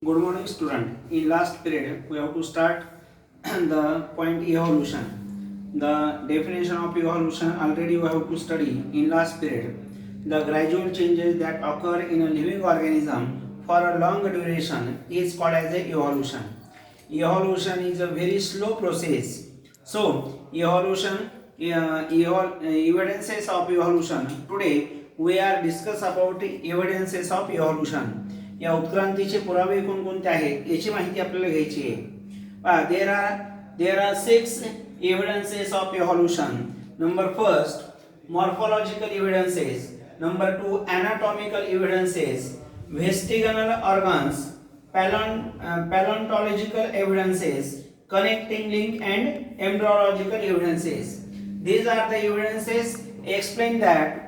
Good morning, student. In last period, we have to start the point evolution. The definition of evolution already we have to study in last period. The gradual changes that occur in a living organism for a long duration is called as a evolution. Evolution is a very slow process. So, evidences of evolution. Today, we are discuss about evidences of evolution. या उत्क्रांतीचे पुरावे कोणकोणते आहेत याची माहिती आपल्याला घ्यायची आहे. There are 6 evidences of evolution. Number first morphological evidences. Number 2 anatomical evidences, vestigial organs, paleontological evidences, connecting link and embryological evidences. These are the evidences explain that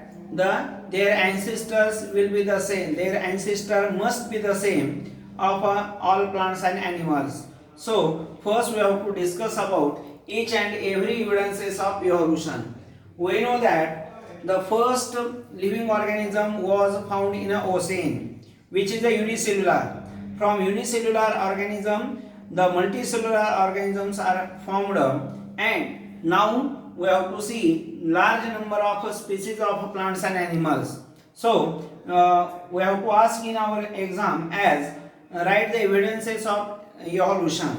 their ancestors will be the same. Their ancestor must be the same of all plants and animals. So first we have to discuss about each and every evidences of evolution. We know that the first living organism was found in an ocean, which is a unicellular. From unicellular organism, the multicellular organisms are formed, and now we have to see large number of species of plants and animals. So we have to ask in our exam as write the evidences of evolution.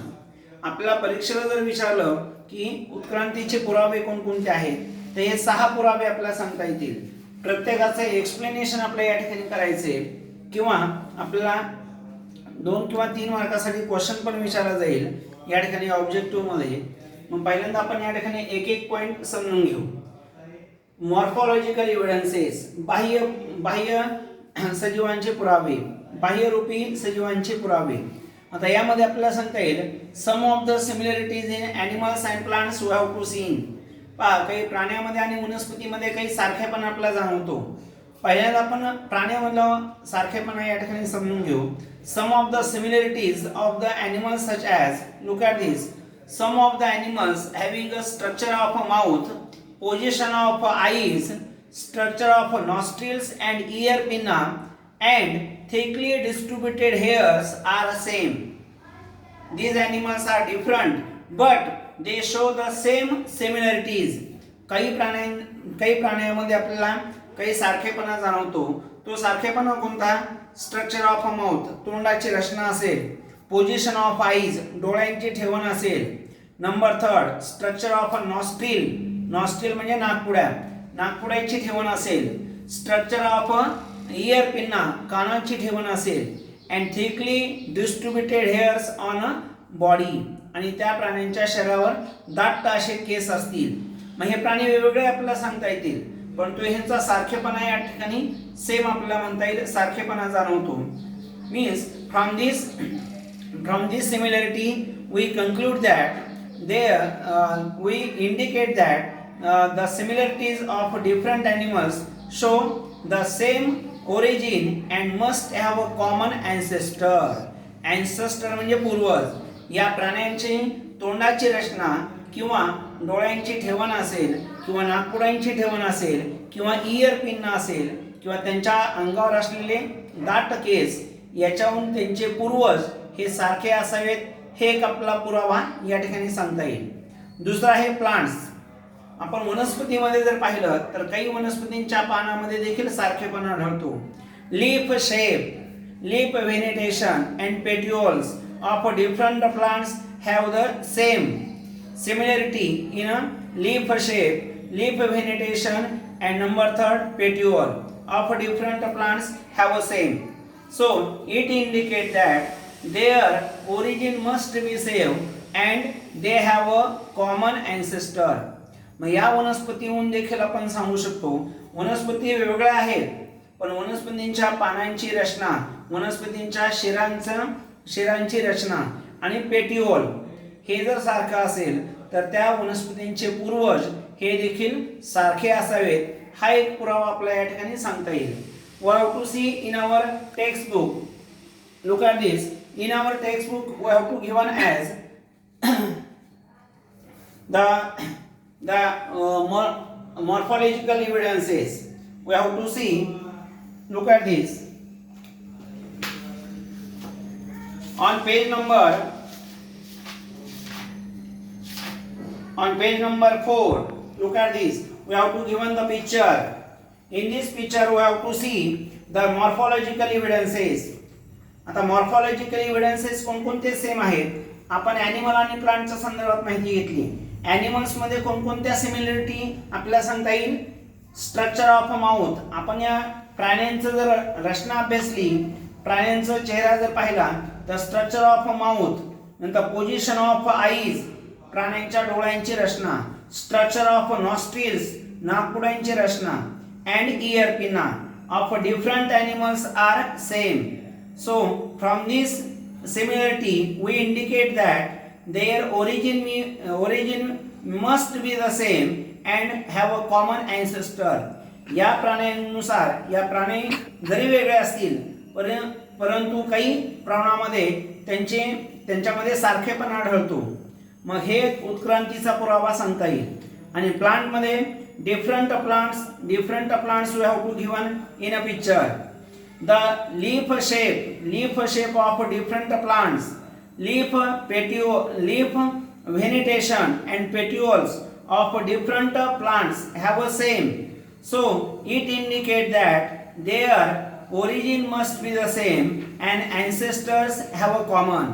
आपल्या परीक्षेला जर विचारलं की उत्क्रांतीचे पुरावे कोणकोणते आहेत तर हे 6 पुरावे आपल्याला सांगता येतील. प्रत्येकाचे एक्सप्लेनेशन आपल्याला या ठिकाणी करायचे किंवा आपल्याला 2 किंवा 3 मार्कासाठी क्वेश्चन पण विचारला जाईल या ठिकाणी ऑब्जेक्टिव्ह मध्ये. मग पहिल्यांदा आपण या ठिकाणी एक एक पॉइंट समजून घेऊ. मॉर्फोलॉजिकल एव्हिडन्सेस, बाह्य सजीवांचे पुरावे, बाह्यरूपी सजीवांचे पुरावे. आता यामध्ये आपल्याला सांगता येईल some of the similarities in animals and plants we have to seen. पहा काही प्राण्यामध्ये आणि वनस्पतीमध्ये काही सारखेपणा आपल्याला जाणवतो. पहिल्यांदा आपण प्राण्यामधलं सारखेपणा या ठिकाणी समजून घेऊ. Some of the similarities of the animals such as, look at this. Some of the animals having a structure of a mouth, position of eyes, structure of nostrils and ear pinna, and thickly distributed hairs are same. These animals are different, but they show the same similarities. काही प्राण्यांमध्ये आपल्याला काही सारखेपणा जाणवतो. तो सारखेपणा कोणता? Structure of a mouth, तोंडाची रचना असेल. पोझिशन ऑफ आईज, डोळ्यांची ठेवण असेल. Number 3 structure of a nostril, nostril म्हणजे नाकपुड्या, नाकपुड्याची ठेवण असेल. Structure of a year pinna, कानाची ठेवण असेल. And thickly distributed hairs on a body, आणि त्या प्राण्यांच्या शरीरावर दाट असे केस असतील. मग हे प्राणी वेगवेगळे आपल्याला सांगता येतील, परंतु ह्यांचा सारखेपणा या ठिकाणी सेम आपल्याला म्हणता येईल, सारखेपणा जाणवतो. Means from this similarity we conclude that we indicate that the similarities of different animals show the same origin and must have a common ancestor. Ancestor म्हणजे पूर्वज. या प्राण्यांची तोंडाची रचना किंवा डोळ्यांची ठेवण असेल किंवा नाकपुड्यांची ठेवण असेल किंवा इयर पिन असेल किंवा त्यांच्या अंगावर असलेले दाट केस, याच्याहून त्यांचे पूर्वज हे सारखे असावेत, हे एक आपला पुरावा या ठिकाणी सांगता येईल. दुसरा आहे प्लांट्स. आपण वनस्पतीमध्ये जर पाहिलं तर काही वनस्पतींच्या पानामध्ये देखील सारखेपणा आढळतो. Leaf shape, leaf venation and petioles of different plants have the same similarity in leaf shape, leaf venation and number 3 petiole of different plants have a same. So it indicates that their origin must be same and they have a common ancestor. मग या वनस्पतीहून देखील आपण सांगू शकतो वनस्पती वेगवेगळ्या आहेत, पण वनस्पतींच्या पानांची रचना, वनस्पतींच्या शिरांची रचना आणि पेटिओल हे जर सारखं असेल तर त्या वनस्पतींचे पूर्वज हे देखील सारखे असावेत, हा एक पुरावा आपल्याला या ठिकाणी सांगता येईल. We have to see in our textbook. Look at this. In our textbook, we have to given as the morphological evidences. We have to see. Look at this. On page number 4, look at this. We have to given the picture. In this picture we have to see the morphological evidences. आता morphological evidences कोणकोणते same आहेत. आपण animal आणि प्लांटच्या संदर्भात माहिती घेतली. Animals मध्ये कोणकोणत्या सिमिलरिटी आपल्याला सांगता येईल. Structure of mouth. आपण या प्राण्यांचं जर रचना अभ्यासली, प्राण्यांचा चेहरा जर पाहिला तर स्ट्रक्चर ऑफ माउथ, नंतर पोझिशन ऑफ आईज, प्राण्यांच्या डोळ्यांची रचना, स्ट्रक्चर ऑफ नॉस्ट्रिल्स, नाकपुड्यांची रचना, and ear pinna of different animals are same. So from this similarity we indicate that their origin must be the same and have a common ancestor. या प्राण्यांनुसार या प्राणी जरी वेगळे असतील परंतु काही प्रमाणामध्ये त्यांच्यामध्ये सारखेपणा आढळतो. मग हे उत्क्रांतीचा पुरावा सांगता येईल. आणि प्लांटमध्ये different plants we have to given in a picture. The leaf shape of different plants, leaf vegetation and petioles of different plants have a same. So it indicates that their origin must be the same and ancestors have a common.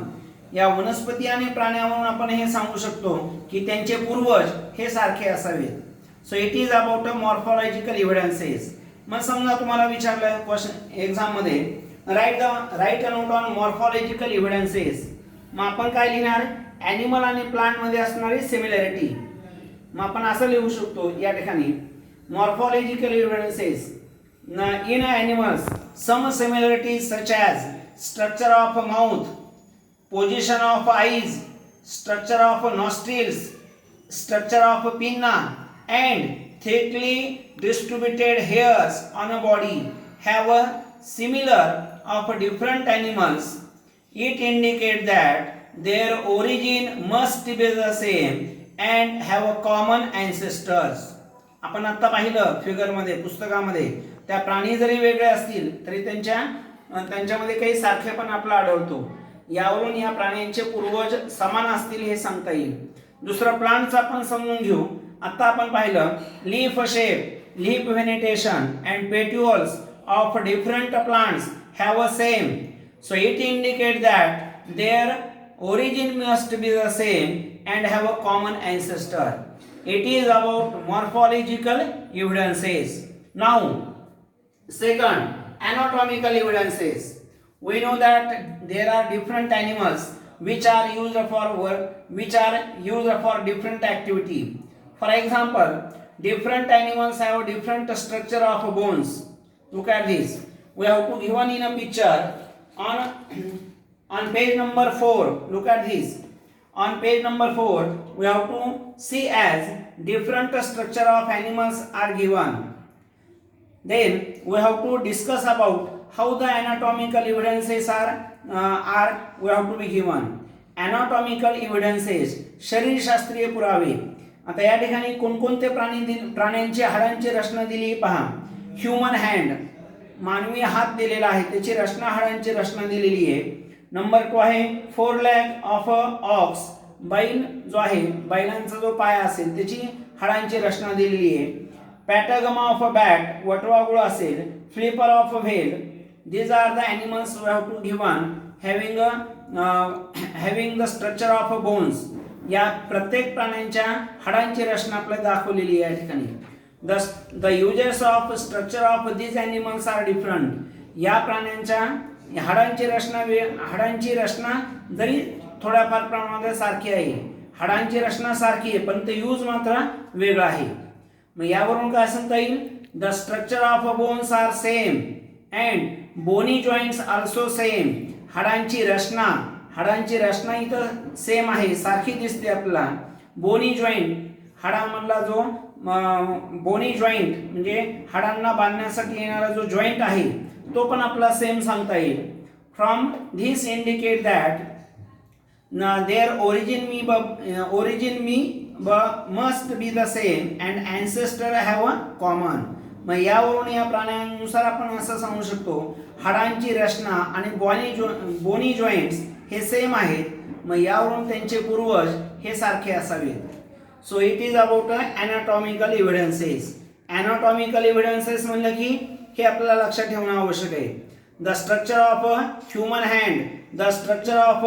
या वनस्पती आणि प्राण्यावरून आपण हे सांगू शकतो की त्यांचे पूर्वज हे सारखे असावेत. So it is about morphological evidences. मग समजा तुम्हाला विचारलं क्वेश्चन एक्झाम मध्ये right a note on morphological evidences. मग आपण काय लिहिणार. ॲनिमल आणि प्लांट मध्ये असणारी सिमिलॅरिटी. मग आपण असं लिहू शकतो या ठिकाणी morphological evidences in animals some similarities such as structure of mouth, position of eyes, structure of nostrils, structure of pinna and thickly distributed hairs on a body have a similar of different animals. It indicates that their origin must be the same and have a common ancestors. आपण आता पाहिलं figure मध्ये पुस्तकामध्ये त्या प्राणी जरी वेगळे असतील तरी त्यांच्यामध्ये काही सारखेपण आपला आढळतो. यावरून या प्राण्यांचे पूर्वज समान असतील हे सांगता येईल. दुसरा प्लांटचा आपण समजून घेऊ. आता आपण पाहिलं leaf shape, leaf vegetation and petioles of different plants have a same. So it indicate that their origin must be the same and have a common ancestor. It is about morphological evidences. Now, second, anatomical evidences. We know that there are different animals which are used for different activity. For example, different animals have different structure of bones. Look at this. We have to given in a picture on page number 4. Look at this. On page number 4, we have to see as different structure of animals are given. Then we have to discuss about how the anatomical evidences are we have to be given. Anatomical evidences, शरीरशास्त्रीय पुरावे. आता या ठिकाणी कोणकोणते प्राण्यांची हाडांची रचना दिली पहा. Human hand, मानवी हात दिलेला आहे, त्याची रचना हाडांची रचना दिलेली आहे. नंबर 2 आहे 4 लेग ऑफ ऑक्स, बैल जो आहे बैलांचा जो पाय असेल त्याची हाडांची रचना दिलेली आहे. पॅटागमा ऑफ अ बॅट, वटवाघूळ असेल. Flipper of a whale. These are the animals we have to given having the structure of bones. या प्रत्येक प्राण्यांच्या हाडांची रचना आपल्याला दाखवलेली आहे या ठिकाणी. The uses of structure of these animals are different. या प्राण्यांच्या हाडांची रचना जरी थोड्याफार प्रमाणात सारखी आहे, हाडांची रचना सारखी आहे पण ते यूज मात्र वेगळं आहे. मग यावरून काय सांगता येईल. The structure of bones are same and bony joints also same. हाडांची रचना इथं सेम आहे, सारखी दिसते आपल्याला. बोनी जॉईंट, हाडामधला जो बोनी जॉईंट म्हणजे हाडांना बांधण्यासाठी येणारा जो जॉईंट आहे तो पण आपला सेम सांगता येईल. From this indicate that their origin must be the same and ancestor have a common. मग यावरून या प्राण्यांनुसार आपण असं सांगू शकतो हाडांची रचना आणि बोनी जॉईंट्स हे सेम आहेत, मग यावरून त्यांचे पूर्वज हे सारखे असावेत. So it is about anatomical evidences. Anatomical evidences म्हणलं की हे आपल्याला लक्षात ठेवणं आवश्यक आहे. The structure of a human hand, the structure of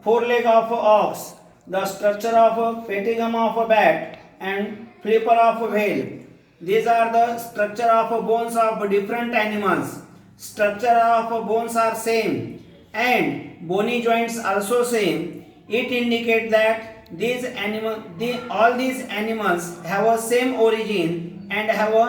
fore leg of ox, the structure of patagium of a bat and flipper of whale. These are the structure of bones of different animals. Structure of bones are same and bony joints also same. It indicates that all these animals have a same origin and have a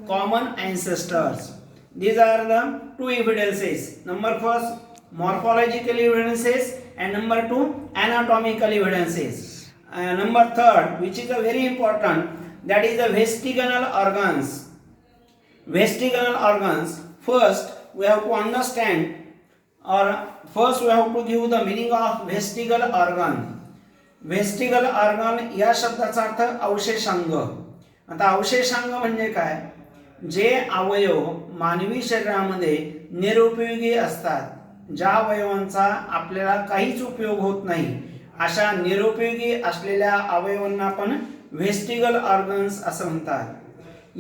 common ancestors. These are the two evidences. Number first, morphological evidences, and number two, anatomical evidences. Number third, which is a very important, that is the vestigial organs. Vestigial organs, first we have to understand, or first we have to give the meaning of vestigial organ. Vestigial organ या शब्दाचा अर्थ अवशेषांग. आता अवशेषांग म्हणजे काय? जे अवयव मानवी शरीरामध्ये निरुपयोगी असतात, ज्या अवयवांचा आपल्याला काहीच उपयोग होत नाही, अशा निरुपयोगी असलेल्या अवयवांना आपण व्हेस्टिगल ऑर्गन्स असं म्हणतात.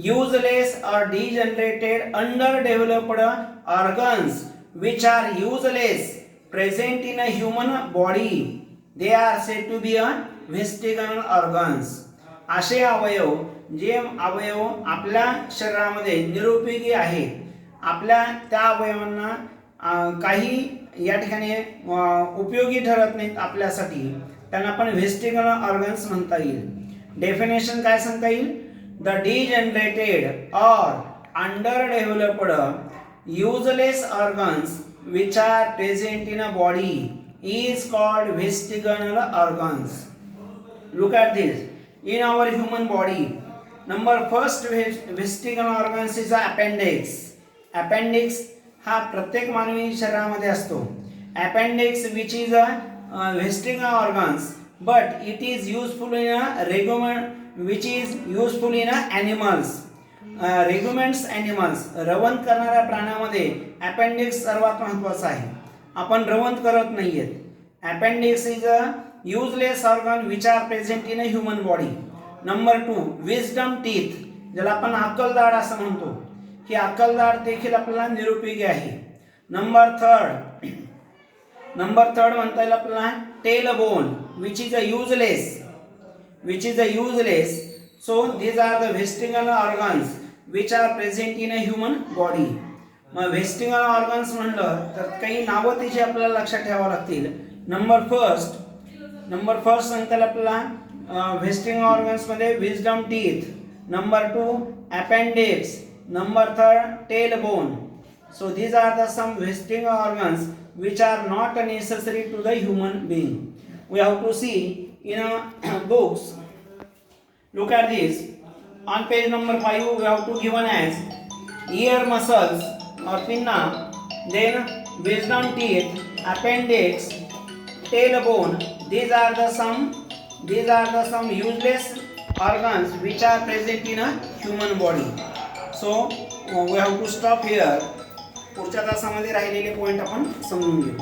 युजलेस और degenerated underdeveloped organs which are useless present in a human body, they are said to be a vestigial organs. असे अवयव, जे अवयव आपल्या शरीरामध्ये निरुपयोगी आहेत, आपल्या त्या अवयवांना काही या ठिकाणी उपयोगी ठरत नाहीत आपल्यासाठी, त्यांना आपण व्हेस्टिगल ऑर्गन्स म्हणता येईल. डेफिनेशन काय सांगता येईल? The degenerated or underdeveloped useless organs which are present in a body is called vestigial organs. Look at this. In our human body, number first vestigial organs is appendix. Appendix हा प्रत्येक मानवी शरीरामध्ये असतो. Appendix which is a vestigial organs, but it is useful in a regiment which is useful in a animals. Regiments animals, रवंत करणाऱ्या प्राण्यामध्ये appendix सर्वात महत्त्वाचा आहे. आपण रवंत करत नाहीयेत. Appendix is a useless organ which are present in a human body. Number two, wisdom teeth, ज्याला आपण अक्कलदाढ असं म्हणतो, ही अक्कलदाढ देखील आपल्याला निरुपयोगी आहे. नंबर थर्ड म्हणता येईल आपल्याला tail bone which is a useless. So these are the vestigial organs which are present in a human body. मग vestigial organs म्हणलं तर काही नावं त्याची आपल्याला लक्षात ठेवावं लागतील. नंबर फर्स्ट सांगता येईल आपल्याला vestigial organs मध्ये wisdom teeth, number two appendix, number third tail bone. So these are the some vestigial organs which are not necessary to the human being. We have to see in books. Look at this. On page number 5 we have to given as ear muscles or pinna, then wisdom teeth, appendix, tailbone. These are the some useless organs which are present in a human body. So we have to stop here. पुढच्या तासामध्ये राहिलेले point आपण समजून घेऊ.